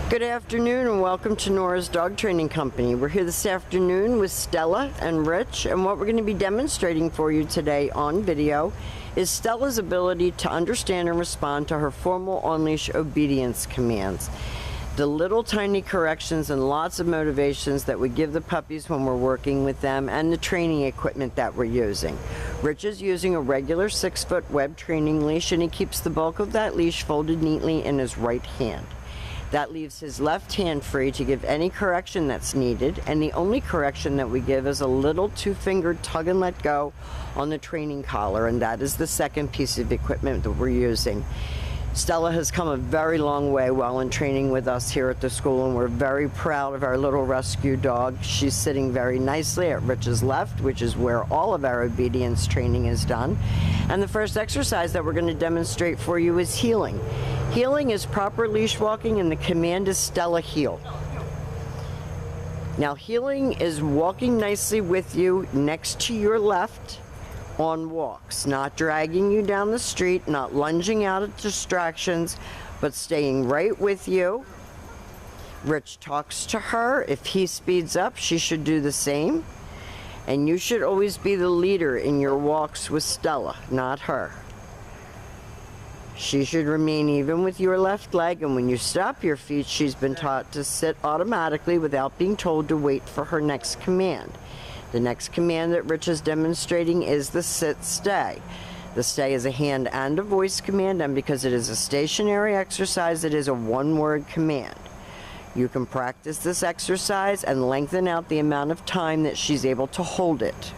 Good afternoon and welcome to Nora's Dog Training Company. We're here this afternoon with Stella and Rich, and what we're going to be demonstrating for you today on video is Stella's ability to understand and respond to her formal on-leash obedience commands. The little tiny corrections and lots of motivations that we give the puppies when we're working with them, and the training equipment that we're using. Rich is using a regular 6-foot web training leash, and he keeps the bulk of that leash folded neatly in his right hand. That leaves his left hand free to give any correction that's needed, and the only correction that we give is a little 2-fingered tug and let go on the training collar, and that is the second piece of equipment that we're using. Stella has come a very long way while in training with us here at the school, and we're very proud of our little rescue dog. She's sitting very nicely at Rich's left, which is where all of our obedience training is done. And the first exercise that we're going to demonstrate for you is heeling. Heeling is proper leash walking, and the command is Stella heel. Now, heeling is walking nicely with you next to your left on walks, not dragging you down the street, not lunging out at distractions, but staying right with you. Rich talks to her. If he speeds up, she should do the same. And you should always be the leader in your walks with Stella, not her. She should remain even with your left leg, and when you stop your feet, she's been taught to sit automatically without being told to wait for her next command. The next command that Rich is demonstrating is the sit-stay. The stay is a hand and a voice command, and because it is a stationary exercise, it is a one-word command. You can practice this exercise and lengthen out the amount of time that she's able to hold it.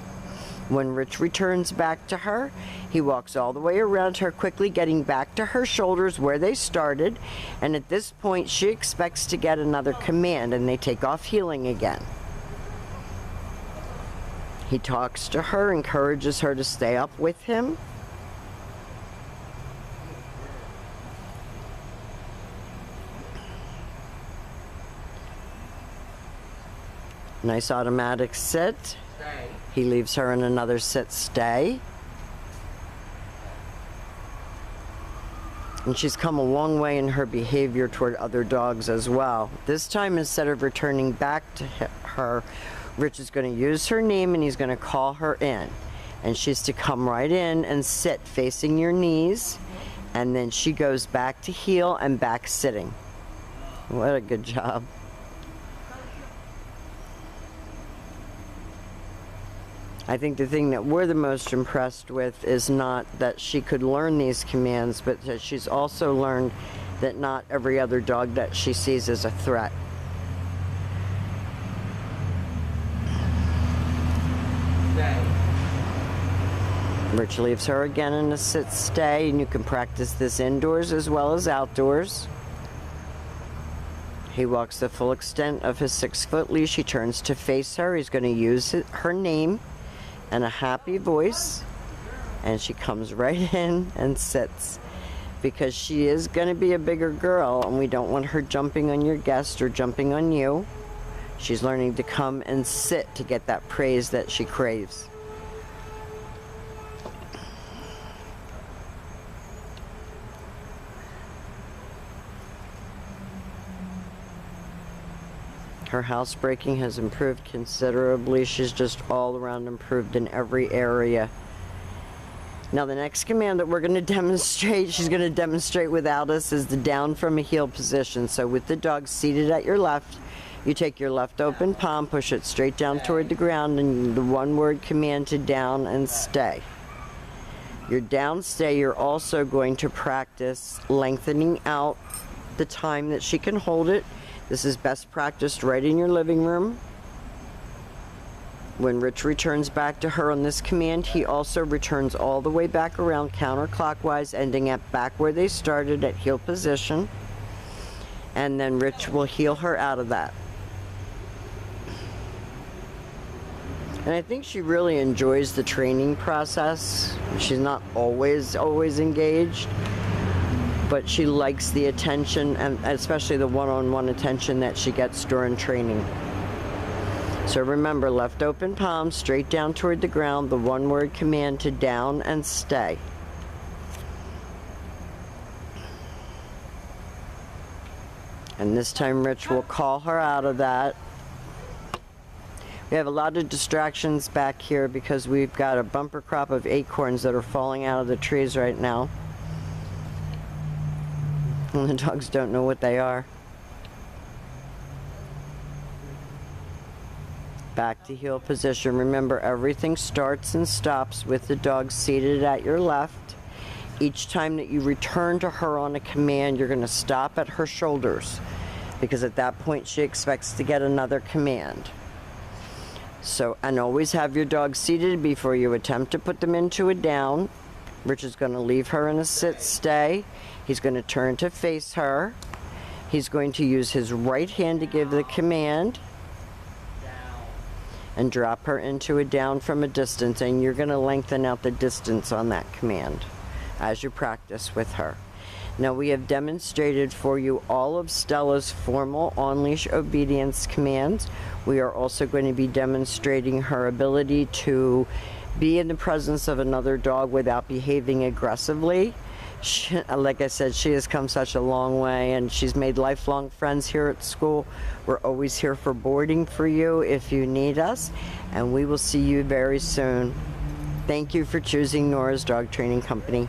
When Rich returns back to her, he walks all the way around her, quickly getting back to her shoulders where they started, and at this point she expects to get another command, and they take off heeling again. He talks to her, encourages her to stay up with him. Nice automatic sit. He leaves her in another sit-stay. And she's come a long way in her behavior toward other dogs as well. This time, instead of returning back to her, Rich is going to use her name and he's going to call her in. And she's to come right in and sit facing your knees. And then she goes back to heel and back sitting. What a good job. I think the thing that we're the most impressed with is not that she could learn these commands, but that she's also learned that not every other dog that she sees is a threat. Rich leaves her again in a sit-stay, and you can practice this indoors as well as outdoors. He walks the full extent of his 6-foot leash. He turns to face her. He's going to use her name and a happy voice, and she comes right in and sits, because she is going to be a bigger girl, and we don't want her jumping on your guest or jumping on you. She's learning to come and sit to get that praise that she craves. Her housebreaking has improved considerably. She's just all around improved in every area. Now, the next command that we're going to demonstrate, she's going to demonstrate without us, is the down from a heel position. So with the dog seated at your left, you take your left open palm, push it straight down toward the ground, and the one-word command to down and stay. Your down stay, you're also going to practice lengthening out the time that she can hold it. This is best practiced right in your living room. When Rich returns back to her on this command, he also returns all the way back around counterclockwise, ending at back where they started at heel position. And then Rich will heel her out of that. And I think she really enjoys the training process. She's not always engaged, but she likes the attention, and especially the one-on-one attention that she gets during training. So remember, left open palm, straight down toward the ground, the one-word command to down and stay. And this time Rich will call her out of that. We have a lot of distractions back here because we've got a bumper crop of acorns that are falling out of the trees right now. And the dogs don't know what they are. Back to heel position. Remember, everything starts and stops with the dog seated at your left. Each time that you return to her on a command, you're going to stop at her shoulders, because at that point she expects to get another command. So, and always have your dog seated before you attempt to put them into a down. Rich is going to leave her in a sit stay. He's going to turn to face her. He's going to use his right hand to give the command and drop her into a down from a distance, and you're going to lengthen out the distance on that command as you practice with her. Now, we have demonstrated for you all of Stella's formal on-leash obedience commands. We are also going to be demonstrating her ability to be in the presence of another dog without behaving aggressively. Like I said, she has come such a long way, and she's made lifelong friends here at school. We're always here for boarding for you if you need us, and we will see you very soon. Thank you for choosing Nora's Dog Training Company.